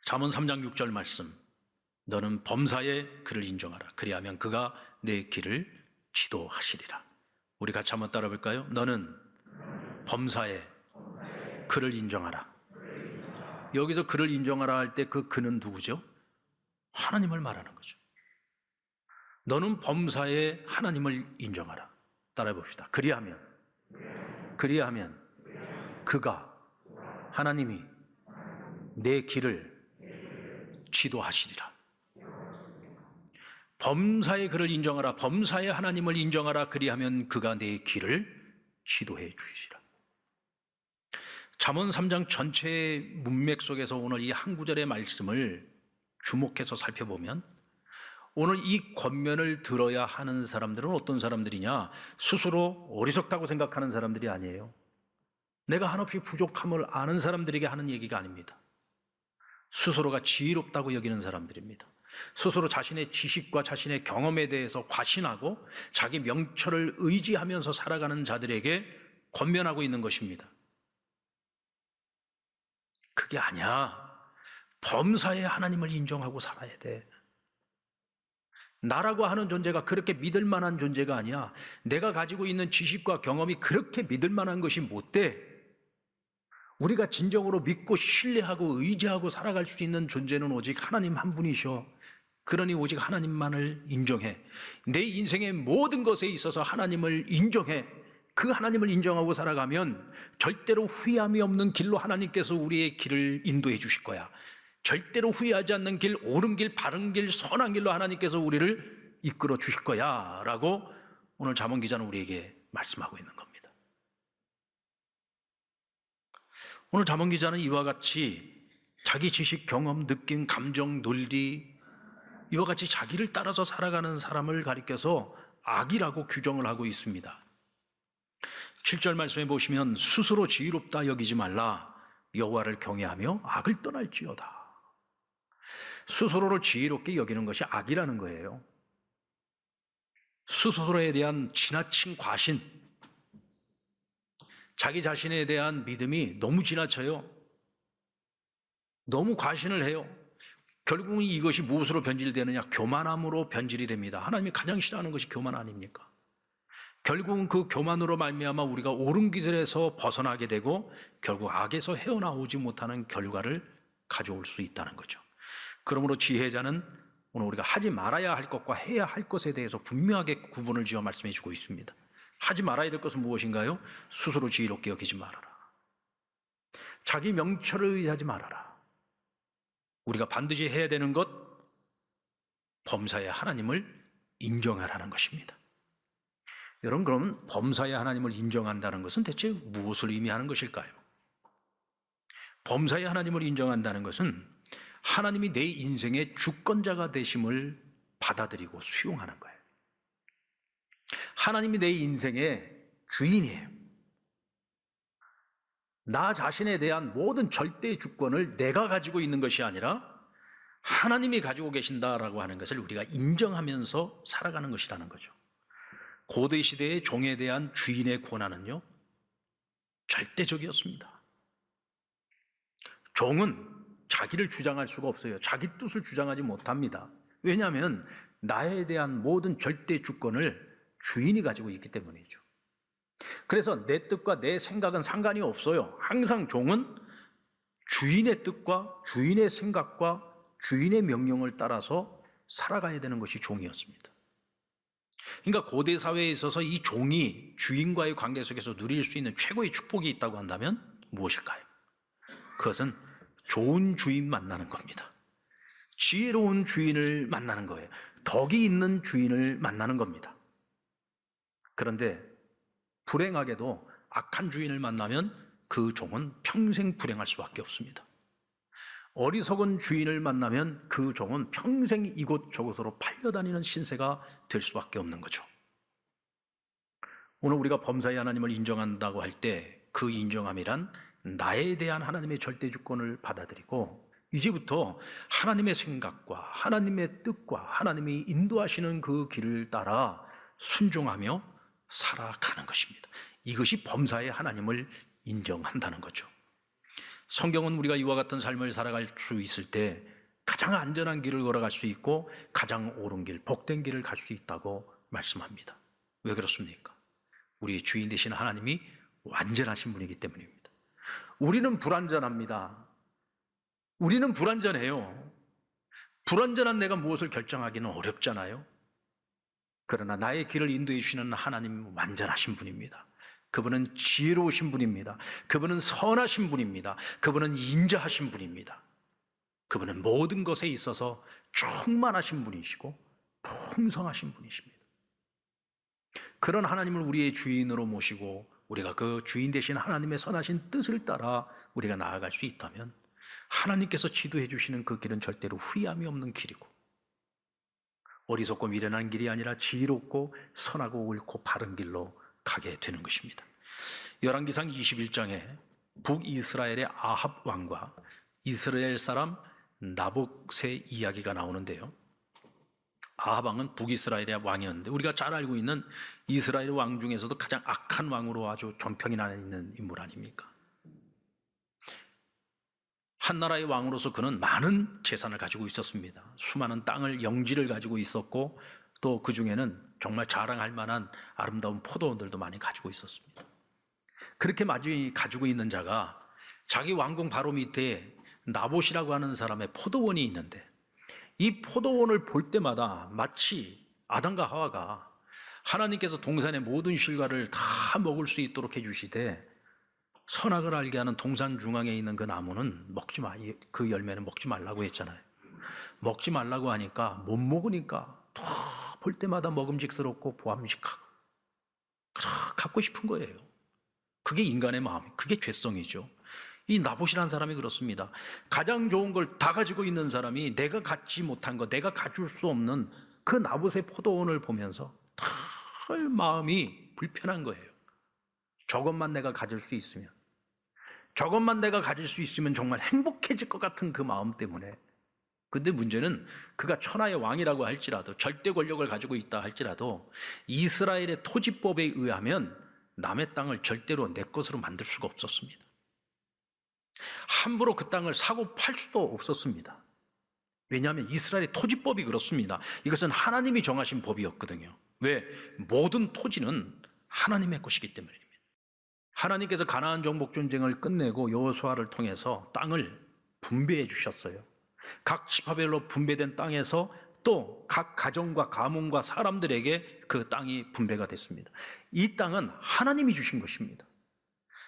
잠언 3장 6절 말씀. 너는 범사에 그를 인정하라. 그리하면 그가 내 길을 지도하시리라. 우리 같이 한번 따라 볼까요? 너는 범사에 그를 인정하라. 여기서 그를 인정하라 할 때 그 그는 누구죠? 하나님을 말하는 거죠. 너는 범사에 하나님을 인정하라. 따라해 봅시다. 그리하면 그가 하나님이 내 길을 지도하시리라. 범사에 그를 인정하라. 범사에 하나님을 인정하라. 그리하면 그가 내 길을 지도해 주시리라. 잠언 3장 전체의 문맥 속에서 오늘 이 한 구절의 말씀을 주목해서 살펴보면 오늘 이 권면을 들어야 하는 사람들은 어떤 사람들이냐? 스스로 어리석다고 생각하는 사람들이 아니에요. 내가 한없이 부족함을 아는 사람들에게 하는 얘기가 아닙니다. 스스로가 지혜롭다고 여기는 사람들입니다. 스스로 자신의 지식과 자신의 경험에 대해서 과신하고 자기 명철을 의지하면서 살아가는 자들에게 권면하고 있는 것입니다. 그게 아니야. 범사에 하나님을 인정하고 살아야 돼. 나라고 하는 존재가 그렇게 믿을 만한 존재가 아니야. 내가 가지고 있는 지식과 경험이 그렇게 믿을 만한 것이 못 돼. 우리가 진정으로 믿고 신뢰하고 의지하고 살아갈 수 있는 존재는 오직 하나님 한 분이셔. 그러니 오직 하나님만을 인정해. 내 인생의 모든 것에 있어서 하나님을 인정해. 그 하나님을 인정하고 살아가면 절대로 후회함이 없는 길로 하나님께서 우리의 길을 인도해 주실 거야. 절대로 후회하지 않는 길, 옳은 길, 바른 길, 선한 길로 하나님께서 우리를 이끌어 주실 거야 라고 오늘 잠언 기자는 우리에게 말씀하고 있는 겁니다. 오늘 잠언 기자는 이와 같이 자기 지식, 경험, 느낌, 감정, 논리 이와 같이 자기를 따라서 살아가는 사람을 가리켜서 악이라고 규정을 하고 있습니다. 7절 말씀에 보시면 스스로 지혜롭다 여기지 말라. 여호와를 경외하며 악을 떠날지어다. 스스로를 지혜롭게 여기는 것이 악이라는 거예요. 스스로에 대한 지나친 과신, 자기 자신에 대한 믿음이 너무 지나쳐요. 너무 과신을 해요. 결국은 이것이 무엇으로 변질되느냐? 교만함으로 변질이 됩니다. 하나님이 가장 싫어하는 것이 교만 아닙니까? 결국은 그 교만으로 말미암아 우리가 옳은 길에서 벗어나게 되고 결국 악에서 헤어나오지 못하는 결과를 가져올 수 있다는 거죠. 그러므로 지혜자는 오늘 우리가 하지 말아야 할 것과 해야 할 것에 대해서 분명하게 구분을 지어 말씀해 주고 있습니다. 하지 말아야 될 것은 무엇인가요? 스스로 지혜롭게 여기지 말아라. 자기 명철을 의지하지 말아라. 우리가 반드시 해야 되는 것, 범사에 하나님을 인정하라는 것입니다. 여러분, 그럼 범사에 하나님을 인정한다는 것은 대체 무엇을 의미하는 것일까요? 범사에 하나님을 인정한다는 것은 하나님이 내 인생의 주권자가 되심을 받아들이고 수용하는 거예요. 하나님이 내 인생의 주인이에요. 나 자신에 대한 모든 절대 주권을 내가 가지고 있는 것이 아니라 하나님이 가지고 계신다라고 하는 것을 우리가 인정하면서 살아가는 것이라는 거죠. 고대 시대의 종에 대한 주인의 권한은요, 절대적이었습니다. 종은 자기를 주장할 수가 없어요. 자기 뜻을 주장하지 못합니다. 왜냐하면 나에 대한 모든 절대 주권을 주인이 가지고 있기 때문이죠. 그래서 내 뜻과 내 생각은 상관이 없어요. 항상 종은 주인의 뜻과 주인의 생각과 주인의 명령을 따라서 살아가야 되는 것이 종이었습니다. 그러니까 고대 사회에 있어서 이 종이 주인과의 관계 속에서 누릴 수 있는 최고의 축복이 있다고 한다면 무엇일까요? 그것은 좋은 주인 만나는 겁니다. 지혜로운 주인을 만나는 거예요. 덕이 있는 주인을 만나는 겁니다. 그런데 불행하게도 악한 주인을 만나면 그 종은 평생 불행할 수밖에 없습니다. 어리석은 주인을 만나면 그 종은 평생 이곳저곳으로 팔려다니는 신세가 될 수밖에 없는 거죠. 오늘 우리가 범사에 하나님을 인정한다고 할 때 그 인정함이란 나에 대한 하나님의 절대 주권을 받아들이고 이제부터 하나님의 생각과 하나님의 뜻과 하나님이 인도하시는 그 길을 따라 순종하며 살아가는 것입니다. 이것이 범사에 하나님을 인정한다는 거죠. 성경은 우리가 이와 같은 삶을 살아갈 수 있을 때 가장 안전한 길을 걸어갈 수 있고 가장 옳은 길, 복된 길을 갈 수 있다고 말씀합니다. 왜 그렇습니까? 우리의 주인 되신 하나님이 완전하신 분이기 때문입니다. 우리는 불완전합니다. 우리는 불완전해요. 불완전한 내가 무엇을 결정하기는 어렵잖아요. 그러나 나의 길을 인도해 주시는 하나님은 완전하신 분입니다. 그분은 지혜로우신 분입니다. 그분은 선하신 분입니다. 그분은 인자하신 분입니다. 그분은 모든 것에 있어서 충만하신 분이시고 풍성하신 분이십니다. 그런 하나님을 우리의 주인으로 모시고 우리가 그 주인 되신 하나님의 선하신 뜻을 따라 우리가 나아갈 수 있다면 하나님께서 지도해 주시는 그 길은 절대로 후회함이 없는 길이고 어리석고 미련한 길이 아니라 지혜롭고 선하고 옳고 바른 길로 가게 되는 것입니다. 열왕기상 21장에 북이스라엘의 아합 왕과 이스라엘 사람 나봇의 이야기가 나오는데요. 아합 왕은 북이스라엘의 왕이었는데 우리가 잘 알고 있는 이스라엘 왕 중에서도 가장 악한 왕으로 아주 존평이 나 있는 인물 아닙니까? 한 나라의 왕으로서 그는 많은 재산을 가지고 있었습니다. 수많은 땅을 영지를 가지고 있었고 또 그 중에는 정말 자랑할 만한 아름다운 포도원들도 많이 가지고 있었습니다. 그렇게 많이 가지고 있는 자가 자기 왕궁 바로 밑에 나봇이라고 하는 사람의 포도원이 있는데 이 포도원을 볼 때마다 마치 아담과 하와가 하나님께서 동산의 모든 실과를 다 먹을 수 있도록 해주시되 선악을 알게 하는 동산 중앙에 있는 그 나무는 먹지 마, 그 열매는 먹지 말라고 했잖아요. 먹지 말라고 하니까 못 먹으니까 다 볼 때마다 먹음직스럽고 보암직하고 갖고 싶은 거예요. 그게 인간의 마음, 그게 죄성이죠. 이 나봇이라는 사람이 그렇습니다. 가장 좋은 걸 다 가지고 있는 사람이 내가 갖지 못한 거, 내가 가질 수 없는 그 나봇의 포도원을 보면서 털 마음이 불편한 거예요. 저것만 내가 가질 수 있으면, 저것만 내가 가질 수 있으면 정말 행복해질 것 같은 그 마음 때문에. 근데 문제는 그가 천하의 왕이라고 할지라도, 절대 권력을 가지고 있다 할지라도 이스라엘의 토지법에 의하면 남의 땅을 절대로 내 것으로 만들 수가 없었습니다. 함부로 그 땅을 사고 팔 수도 없었습니다. 왜냐하면 이스라엘의 토지법이 그렇습니다. 이것은 하나님이 정하신 법이었거든요. 왜? 모든 토지는 하나님의 것이기 때문입니다. 하나님께서 가나안 정복 전쟁을 끝내고 여호수아를 통해서 땅을 분배해 주셨어요. 각 지파별로 분배된 땅에서 또 각 가정과 가문과 사람들에게 그 땅이 분배가 됐습니다. 이 땅은 하나님이 주신 것입니다.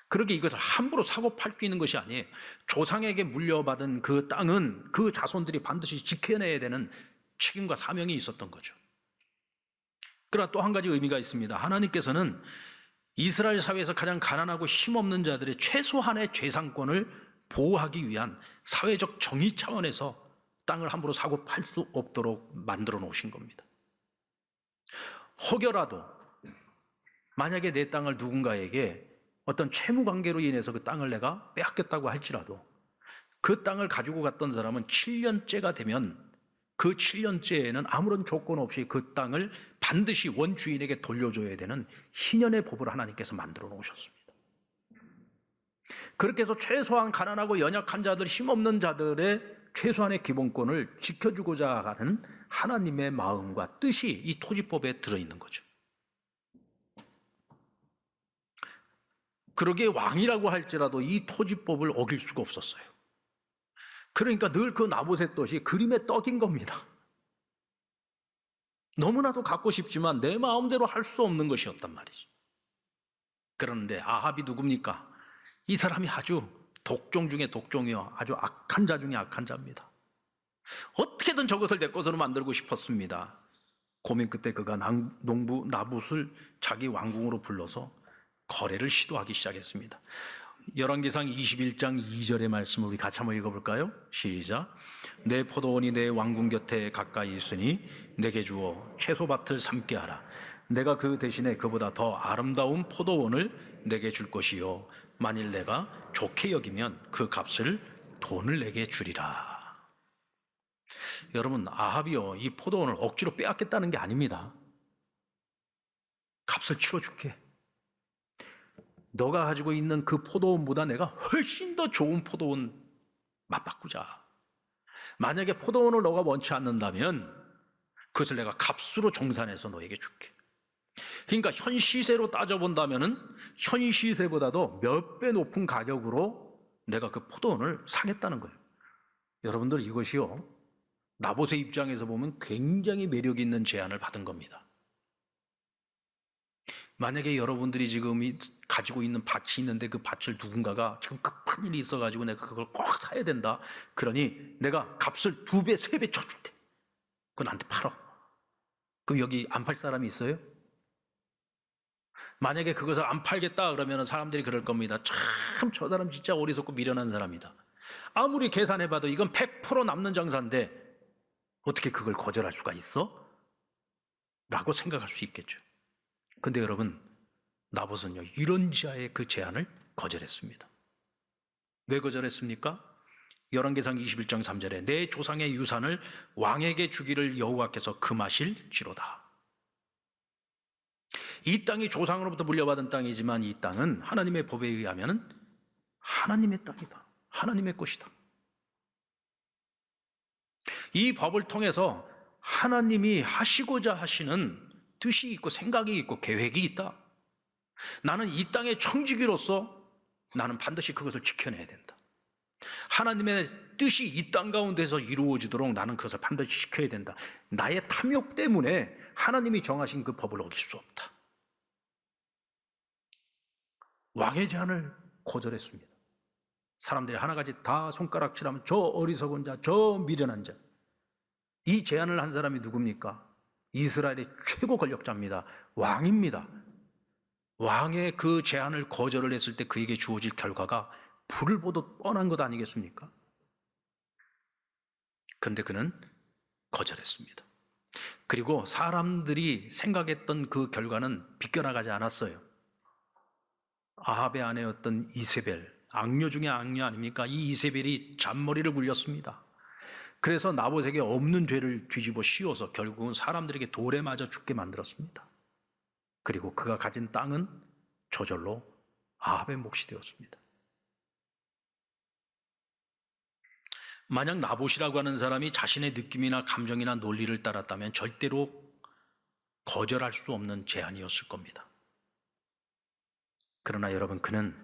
그러게 이것을 함부로 사고 팔 수 있는 것이 아니에요. 조상에게 물려받은 그 땅은 그 자손들이 반드시 지켜내야 되는 책임과 사명이 있었던 거죠. 그러나 또 한 가지 의미가 있습니다. 하나님께서는 이스라엘 사회에서 가장 가난하고 힘없는 자들의 최소한의 재산권을 보호하기 위한 사회적 정의 차원에서 땅을 함부로 사고 팔 수 없도록 만들어 놓으신 겁니다. 혹여라도 만약에 내 땅을 누군가에게 어떤 채무 관계로 인해서 그 땅을 내가 빼앗겼다고 할지라도 그 땅을 가지고 갔던 사람은 7년째가 되면 그 7년째에는 아무런 조건 없이 그 땅을 반드시 원주인에게 돌려줘야 되는 희년의 법을 하나님께서 만들어 놓으셨습니다. 그렇게 해서 최소한 가난하고 연약한 자들, 힘없는 자들의 최소한의 기본권을 지켜주고자 하는 하나님의 마음과 뜻이 이 토지법에 들어있는 거죠. 그러기에 왕이라고 할지라도 이 토지법을 어길 수가 없었어요. 그러니까 늘 그 나봇의 뜻이 그림의 떡인 겁니다. 너무나도 갖고 싶지만 내 마음대로 할 수 없는 것이었단 말이죠. 그런데 아합이 누굽니까? 이 사람이 아주 독종 중에 독종이요, 아주 악한 자 중에 악한 자입니다. 어떻게든 저것을 내 것으로 만들고 싶었습니다. 고민 끝에 그가 농부 나봇을 자기 왕궁으로 불러서 거래를 시도하기 시작했습니다. 열왕기상 21장 2절의 말씀을 우리 같이 한번 읽어볼까요? 시작. 내 포도원이 내 왕궁 곁에 가까이 있으니 내게 주어 채소밭을 삼게 하라. 내가 그 대신에 그보다 더 아름다운 포도원을 내게 줄 것이요 만일 내가 좋게 여기면 그 값을 돈을 내게 주리라. 여러분, 아합이요, 이 포도원을 억지로 빼앗겠다는 게 아닙니다. 값을 치러줄게. 너가 가지고 있는 그 포도원보다 내가 훨씬 더 좋은 포도원 맞바꾸자. 만약에 포도원을 너가 원치 않는다면 그것을 내가 값으로 정산해서 너에게 줄게. 그러니까 현 시세로 따져본다면은 현 시세보다도 몇 배 높은 가격으로 내가 그 포도원을 사겠다는 거예요. 여러분들, 이것이요, 나봇의 입장에서 보면 굉장히 매력 있는 제안을 받은 겁니다. 만약에 여러분들이 지금 가지고 있는 밭이 있는데 그 밭을 누군가가 지금 급한 일이 있어가지고 내가 그걸 꼭 사야 된다. 그러니 내가 값을 2배, 3배 쳐줄게. 그건 나한테 팔어. 그럼 여기 안 팔 사람이 있어요? 만약에 그것을 안 팔겠다 그러면 사람들이 그럴 겁니다. 참, 저 사람 진짜 어리석고 미련한 사람이다. 아무리 계산해봐도 이건 100% 남는 장사인데 어떻게 그걸 거절할 수가 있어? 라고 생각할 수 있겠죠. 근데 여러분, 나봇은요, 이런 자의 그 제안을 거절했습니다. 왜 거절했습니까? 열왕기상 21장 3절에 내 조상의 유산을 왕에게 주기를 여호와께서 금하실지로다. 이 땅이 조상으로부터 물려받은 땅이지만 이 땅은 하나님의 법에 의하면 하나님의 땅이다. 하나님의 것이다. 이 법을 통해서 하나님이 하시고자 하시는 뜻이 있고 생각이 있고 계획이 있다. 나는 이 땅의 청지기로서 나는 반드시 그것을 지켜내야 된다. 하나님의 뜻이 이 땅 가운데서 이루어지도록 나는 그것을 반드시 지켜야 된다. 나의 탐욕 때문에 하나님이 정하신 그 법을 어길 수 없다. 왕의 제안을 거절했습니다. 사람들이 하나같이 다 손가락질하면 저 어리석은 자, 저 미련한 자. 이 제안을 한 사람이 누굽니까? 이스라엘의 최고 권력자입니다. 왕입니다. 왕의 그 제안을 거절을 했을 때 그에게 주어질 결과가 불을 보듯 뻔한 것 아니겠습니까? 그런데 그는 거절했습니다. 그리고 사람들이 생각했던 그 결과는 비껴나가지 않았어요. 아합의 아내였던 이세벨, 악녀 중에 악녀 아닙니까? 이 이세벨이 잔머리를 굴렸습니다. 그래서 나봇에게 없는 죄를 뒤집어 씌워서 결국은 사람들에게 돌에 맞아 죽게 만들었습니다. 그리고 그가 가진 땅은 저절로 아합의 몫이 되었습니다. 만약 나봇이라고 하는 사람이 자신의 느낌이나 감정이나 논리를 따랐다면 절대로 거절할 수 없는 제안이었을 겁니다. 그러나 여러분, 그는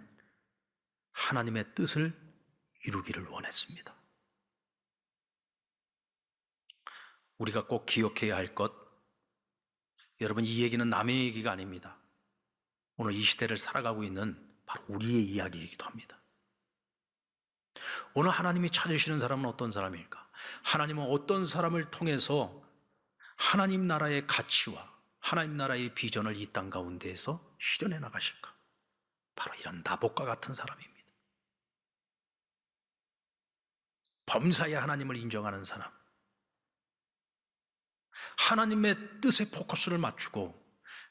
하나님의 뜻을 이루기를 원했습니다. 우리가 꼭 기억해야 할 것, 여러분, 이 얘기는 남의 얘기가 아닙니다. 오늘 이 시대를 살아가고 있는 바로 우리의 이야기이기도 합니다. 오늘 하나님이 찾으시는 사람은 어떤 사람일까? 하나님은 어떤 사람을 통해서 하나님 나라의 가치와 하나님 나라의 비전을 이 땅 가운데에서 실현해 나가실까? 바로 이런 나봇과 같은 사람입니다. 범사에 하나님을 인정하는 사람, 하나님의 뜻에 포커스를 맞추고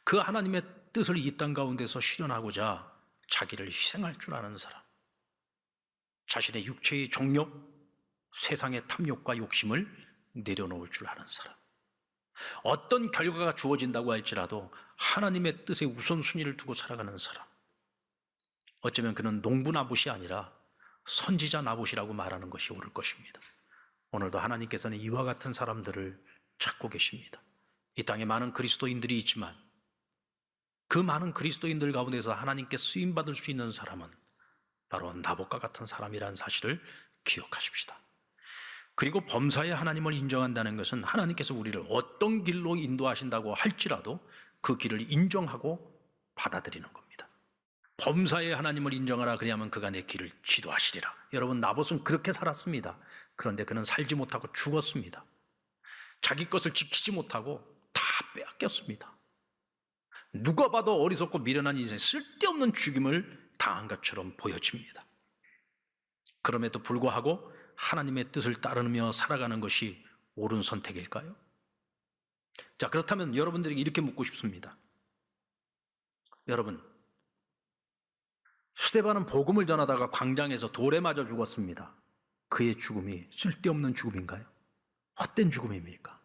그 하나님의 뜻을 이 땅 가운데서 실현하고자 자기를 희생할 줄 아는 사람, 자신의 육체의 정욕, 세상의 탐욕과 욕심을 내려놓을 줄 아는 사람, 어떤 결과가 주어진다고 할지라도 하나님의 뜻에 우선순위를 두고 살아가는 사람. 어쩌면 그는 농부 나봇이 아니라 선지자 나봇이라고 말하는 것이 옳을 것입니다. 오늘도 하나님께서는 이와 같은 사람들을 찾고 계십니다. 이 땅에 많은 그리스도인들이 있지만 그 많은 그리스도인들 가운데서 하나님께 쓰임받을 수 있는 사람은 바로 나봇과 같은 사람이라는 사실을 기억하십시다. 그리고 범사에 하나님을 인정한다는 것은 하나님께서 우리를 어떤 길로 인도하신다고 할지라도 그 길을 인정하고 받아들이는 겁니다. 범사에 하나님을 인정하라, 그리하면 그가 내 길을 지도하시리라. 여러분, 나봇은 그렇게 살았습니다. 그런데 그는 살지 못하고 죽었습니다. 자기 것을 지키지 못하고 다 빼앗겼습니다. 누가 봐도 어리석고 미련한 인생, 쓸데없는 죽임을 당한 것처럼 보여집니다. 그럼에도 불구하고 하나님의 뜻을 따르며 살아가는 것이 옳은 선택일까요? 자, 그렇다면 여러분들에게 이렇게 묻고 싶습니다. 여러분, 스데반은 복음을 전하다가 광장에서 돌에 맞아 죽었습니다. 그의 죽음이 쓸데없는 죽음인가요? 헛된 죽음입니까?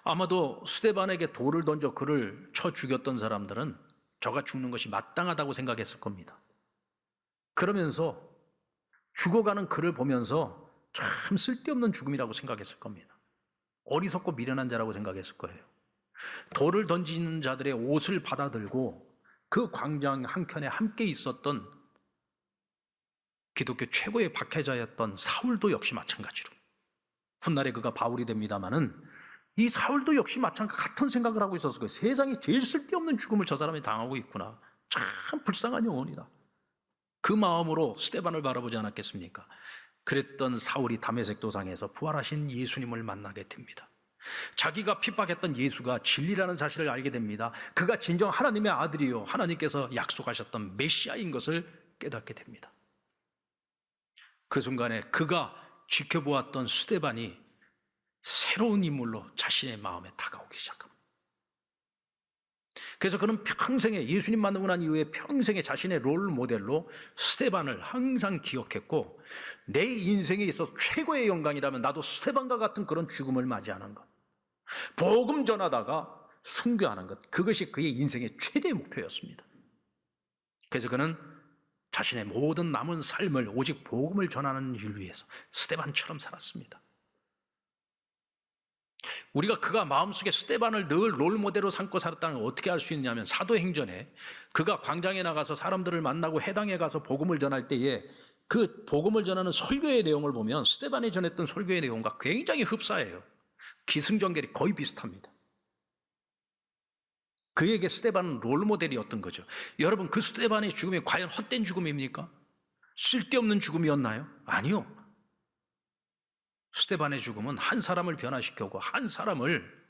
아마도 스데반에게 돌을 던져 그를 쳐 죽였던 사람들은 저가 죽는 것이 마땅하다고 생각했을 겁니다. 그러면서 죽어가는 그를 보면서 참 쓸데없는 죽음이라고 생각했을 겁니다. 어리석고 미련한 자라고 생각했을 거예요. 돌을 던지는 자들의 옷을 받아들고 그 광장 한켠에 함께 있었던 기독교 최고의 박해자였던 사울도 역시 마찬가지로, 훗날에 그가 바울이 됩니다마는 이 사울도 역시 같은 생각을 하고 있었을 거예요. 세상에 제일 쓸데없는 죽음을 저 사람이 당하고 있구나. 참 불쌍한 영혼이다. 그 마음으로 스데반을 바라보지 않았겠습니까? 그랬던 사울이 다메섹 도상에서 부활하신 예수님을 만나게 됩니다. 자기가 핍박했던 예수가 진리라는 사실을 알게 됩니다. 그가 진정 하나님의 아들이요, 하나님께서 약속하셨던 메시아인 것을 깨닫게 됩니다. 그 순간에 그가 지켜보았던 스데반이 새로운 인물로 자신의 마음에 다가오기 시작합니다. 그래서 그는 평생에, 예수님 만나고 난 이후에 평생에 자신의 롤 모델로 스데반을 항상 기억했고, 내 인생에 있어서 최고의 영광이라면 나도 스데반과 같은 그런 죽음을 맞이하는 것, 복음 전하다가 순교하는 것, 그것이 그의 인생의 최대의 목표였습니다. 그래서 그는 자신의 모든 남은 삶을 오직 복음을 전하는 일을 위해서 스데반처럼 살았습니다. 우리가 그가 마음속에 스데반을 늘 롤모델로 삼고 살았다는 걸 어떻게 알 수 있냐면, 사도행전에 그가 광장에 나가서 사람들을 만나고 회당에 가서 복음을 전할 때에 그 복음을 전하는 설교의 내용을 보면 스데반이 전했던 설교의 내용과 굉장히 흡사해요. 기승전결이 거의 비슷합니다. 그에게 스데반은 롤모델이었던 거죠. 여러분, 그 스데반의 죽음이 과연 헛된 죽음입니까? 쓸데없는 죽음이었나요? 아니요. 스데반의 죽음은 한 사람을 변화시켰고 한 사람을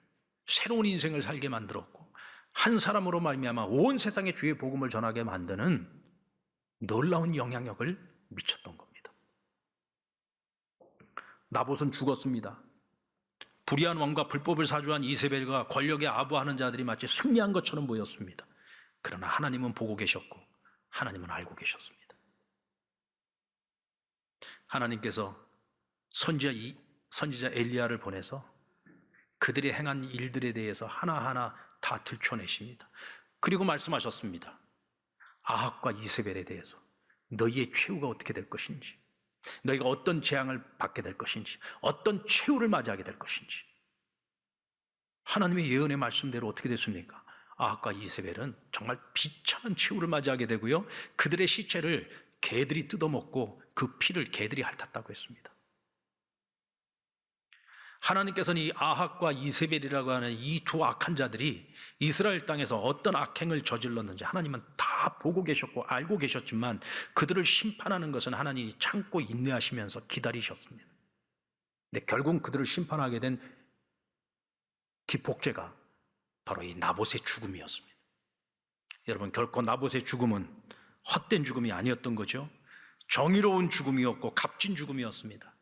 새로운 인생을 살게 만들었고 한 사람으로 말미암아 온 세상에 주의 복음을 전하게 만드는 놀라운 영향력을 미쳤던 겁니다. 나봇은 죽었습니다. 불의한 왕과 불법을 사주한 이세벨과 권력에 아부하는 자들이 마치 승리한 것처럼 보였습니다. 그러나 하나님은 보고 계셨고 하나님은 알고 계셨습니다. 하나님께서 선지자 엘리야를 보내서 그들이 행한 일들에 대해서 하나하나 다 들춰내십니다. 그리고 말씀하셨습니다. 아합과 이세벨에 대해서 너희의 최후가 어떻게 될 것인지, 너희가 어떤 재앙을 받게 될 것인지, 어떤 최후를 맞이하게 될 것인지. 하나님의 예언의 말씀대로 어떻게 됐습니까? 아합과 이세벨은 정말 비참한 최후를 맞이하게 되고요, 그들의 시체를 개들이 뜯어먹고 그 피를 개들이 핥았다고 했습니다. 하나님께서는 이 아합과 이세벨이라고 하는 이 두 악한 자들이 이스라엘 땅에서 어떤 악행을 저질렀는지 하나님은 다 보고 계셨고 알고 계셨지만 그들을 심판하는 것은 하나님이 참고 인내하시면서 기다리셨습니다. 근데 결국 그들을 심판하게 된 기폭제가 바로 이 나봇의 죽음이었습니다. 여러분, 결코 나봇의 죽음은 헛된 죽음이 아니었던 거죠. 정의로운 죽음이었고 값진 죽음이었습니다.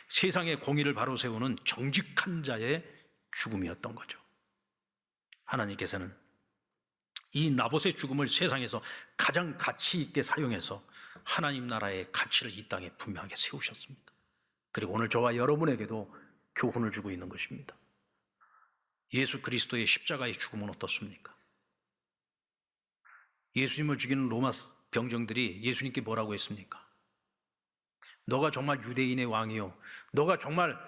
세상의 공의를 바로 세우는 정직한 자의 죽음이었던 거죠. 하나님께서는 이 나봇의 죽음을 세상에서 가장 가치 있게 사용해서 하나님 나라의 가치를 이 땅에 분명하게 세우셨습니다. 그리고 오늘 저와 여러분에게도 교훈을 주고 있는 것입니다. 예수 그리스도의 십자가의 죽음은 어떻습니까? 예수님을 죽이는 로마 병정들이 예수님께 뭐라고 했습니까? 너가 정말 유대인의 왕이요, 너가 정말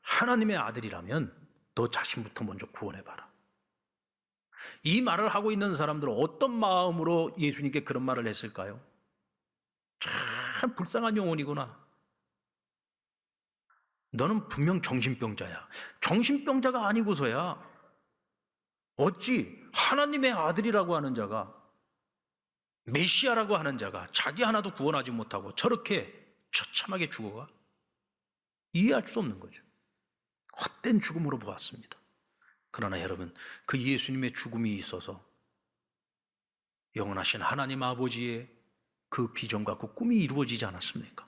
하나님의 아들이라면 너 자신부터 먼저 구원해봐라. 이 말을 하고 있는 사람들은 어떤 마음으로 예수님께 그런 말을 했을까요? 참 불쌍한 영혼이구나. 너는 분명 정신병자야. 정신병자가 아니고서야 어찌 하나님의 아들이라고 하는 자가, 메시아라고 하는 자가 자기 하나도 구원하지 못하고 저렇게 처참하게 죽어가? 이해할 수 없는 거죠. 헛된 죽음으로 보았습니다. 그러나 여러분, 그 예수님의 죽음이 있어서 영원하신 하나님 아버지의 그 비전과 그 꿈이 이루어지지 않았습니까?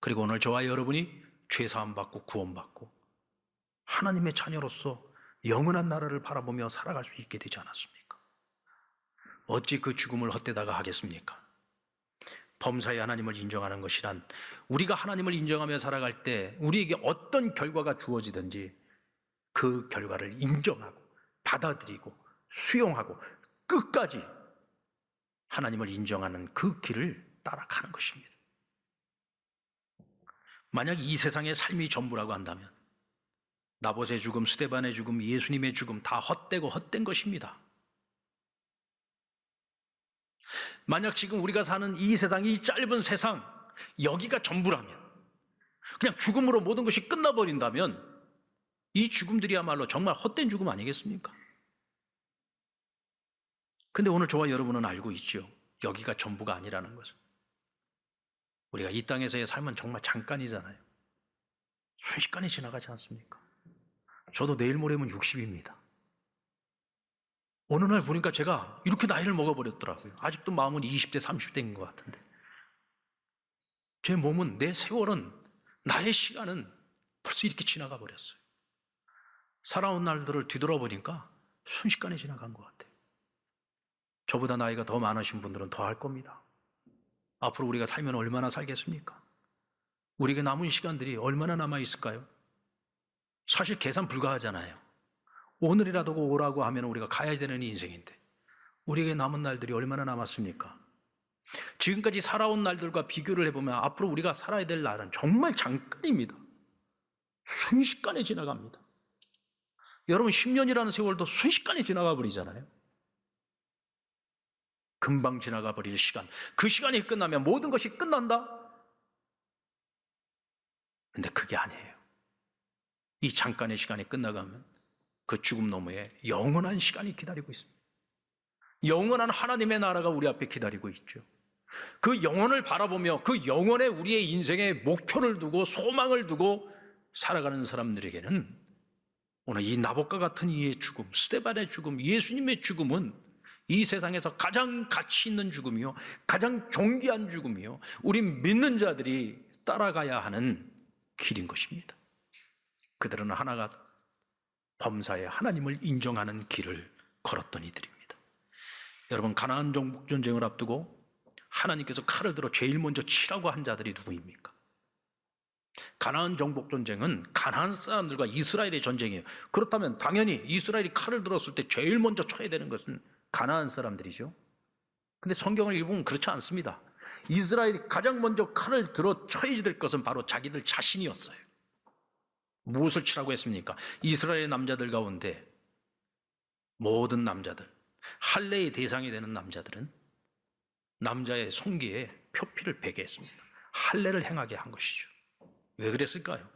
그리고 오늘 저와 여러분이 죄사함 받고 구원받고 하나님의 자녀로서 영원한 나라를 바라보며 살아갈 수 있게 되지 않았습니까? 어찌 그 죽음을 헛되다가 하겠습니까? 범사의 하나님을 인정하는 것이란, 우리가 하나님을 인정하며 살아갈 때 우리에게 어떤 결과가 주어지든지 그 결과를 인정하고 받아들이고 수용하고 끝까지 하나님을 인정하는 그 길을 따라가는 것입니다. 만약 이 세상의 삶이 전부라고 한다면 나봇의 죽음, 스데반의 죽음, 예수님의 죽음 다 헛되고 헛된 것입니다. 만약 지금 우리가 사는 이 세상, 이 짧은 세상, 여기가 전부라면, 그냥 죽음으로 모든 것이 끝나버린다면 이 죽음들이야말로 정말 헛된 죽음 아니겠습니까? 근데 오늘 저와 여러분은 알고 있죠. 여기가 전부가 아니라는 것을. 우리가 이 땅에서의 삶은 정말 잠깐이잖아요. 순식간에 지나가지 않습니까? 저도 내일 모레면 60입니다. 어느 날 보니까 제가 이렇게 나이를 먹어버렸더라고요. 아직도 마음은 20대, 30대인 것 같은데. 제 몸은, 내 세월은, 나의 시간은 벌써 이렇게 지나가 버렸어요. 살아온 날들을 뒤돌아보니까 순식간에 지나간 것 같아요. 저보다 나이가 더 많으신 분들은 더 할 겁니다. 앞으로 우리가 살면 얼마나 살겠습니까? 우리에게 남은 시간들이 얼마나 남아있을까요? 사실 계산 불가하잖아요. 오늘이라도 오라고 하면 우리가 가야 되는 인생인데 우리에게 남은 날들이 얼마나 남았습니까? 지금까지 살아온 날들과 비교를 해보면 앞으로 우리가 살아야 될 날은 정말 잠깐입니다. 순식간에 지나갑니다. 여러분 10년이라는 세월도 순식간에 지나가 버리잖아요. 금방 지나가 버릴 시간, 그 시간이 끝나면 모든 것이 끝난다? 근데 그게 아니에요. 이 잠깐의 시간이 끝나가면 그 죽음 너머에 영원한 시간이 기다리고 있습니다. 영원한 하나님의 나라가 우리 앞에 기다리고 있죠. 그 영혼을 바라보며 그 영혼에 우리의 인생의 목표를 두고 소망을 두고 살아가는 사람들에게는 오늘 이 나봇과 같은 이의 죽음, 스데반의 죽음, 예수님의 죽음은 이 세상에서 가장 가치 있는 죽음이요, 가장 존귀한 죽음이요, 우리 믿는 자들이 따라가야 하는 길인 것입니다. 그들은 하나가 범사에 하나님을 인정하는 길을 걸었던 이들입니다. 여러분, 가나안 정복 전쟁을 앞두고 하나님께서 칼을 들어 제일 먼저 치라고 한 자들이 누구입니까? 가나안 정복 전쟁은 가나안 사람들과 이스라엘의 전쟁이에요. 그렇다면 당연히 이스라엘이 칼을 들었을 때 제일 먼저 쳐야 되는 것은 가나안 사람들이죠. 근데 성경을 읽으면 그렇지 않습니다. 이스라엘이 가장 먼저 칼을 들어 쳐야 될 것은 바로 자기들 자신이었어요. 무엇을 치라고 했습니까? 이스라엘 남자들 가운데 모든 남자들, 할례의 대상이 되는 남자들은 남자의 손기에 표피를 베게 했습니다. 할례를 행하게 한 것이죠. 왜 그랬을까요?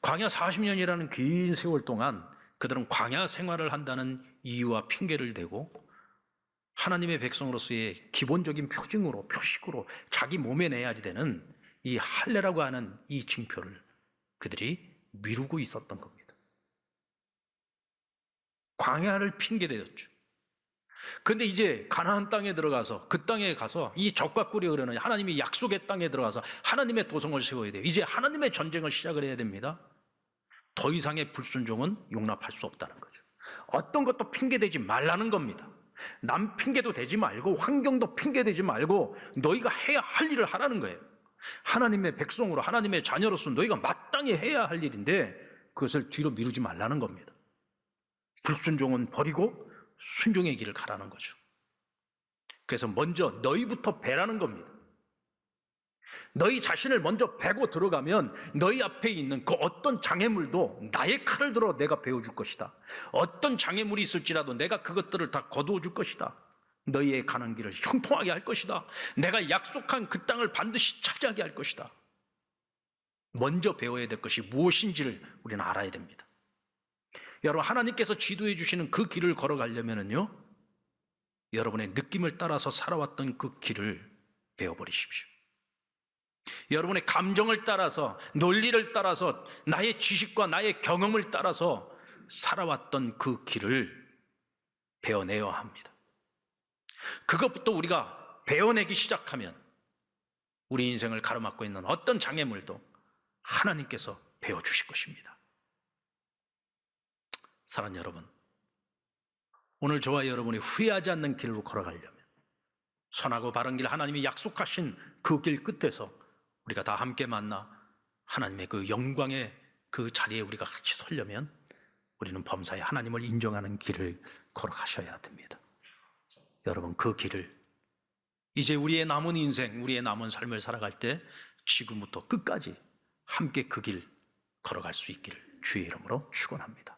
광야 40년이라는 긴 세월 동안 그들은 광야 생활을 한다는 이유와 핑계를 대고 하나님의 백성으로서의 기본적인 표징으로, 표식으로 자기 몸에 내야지 되는 이 할례라고 하는 이 징표를 그들이 미루고 있었던 겁니다. 광야를 핑계대었죠. 근데 이제 가나안 땅에 들어가서 그 땅에 가서 이 적과 꿀이 흐르는 하나님이 약속의 땅에 들어가서 하나님의 도성을 세워야 돼요. 이제 하나님의 전쟁을 시작을 해야 됩니다. 더 이상의 불순종은 용납할 수 없다는 거죠. 어떤 것도 핑계대지 말라는 겁니다. 남 핑계도 대지 말고 환경도 핑계대지 말고 너희가 해야 할 일을 하라는 거예요. 하나님의 백성으로, 하나님의 자녀로서 너희가 마땅히 해야 할 일인데 그것을 뒤로 미루지 말라는 겁니다. 불순종은 버리고 순종의 길을 가라는 거죠. 그래서 먼저 너희부터 배라는 겁니다. 너희 자신을 먼저 베고 들어가면 너희 앞에 있는 그 어떤 장애물도 나의 칼을 들어 내가 베어줄 것이다. 어떤 장애물이 있을지라도 내가 그것들을 다 거두어 줄 것이다. 너희의 가는 길을 형통하게 할 것이다. 내가 약속한 그 땅을 반드시 차지하게 할 것이다. 먼저 배워야 될 것이 무엇인지를 우리는 알아야 됩니다. 여러분, 하나님께서 지도해 주시는 그 길을 걸어가려면요, 여러분의 느낌을 따라서 살아왔던 그 길을 배워버리십시오. 여러분의 감정을 따라서, 논리를 따라서, 나의 지식과 나의 경험을 따라서 살아왔던 그 길을 배워내야 합니다. 그것부터 우리가 배워내기 시작하면 우리 인생을 가로막고 있는 어떤 장애물도 하나님께서 배워주실 것입니다. 사랑하는 여러분, 오늘 저와 여러분이 후회하지 않는 길로 걸어가려면 선하고 바른 길, 하나님이 약속하신 그 길 끝에서 우리가 다 함께 만나 하나님의 그 영광의 그 자리에 우리가 같이 서려면 우리는 범사에 하나님을 인정하는 길을 걸어가셔야 됩니다. 여러분, 그 길을 이제 우리의 남은 인생, 우리의 남은 삶을 살아갈 때 지금부터 끝까지 함께 그 길 걸어갈 수 있기를 주의 이름으로 축원합니다.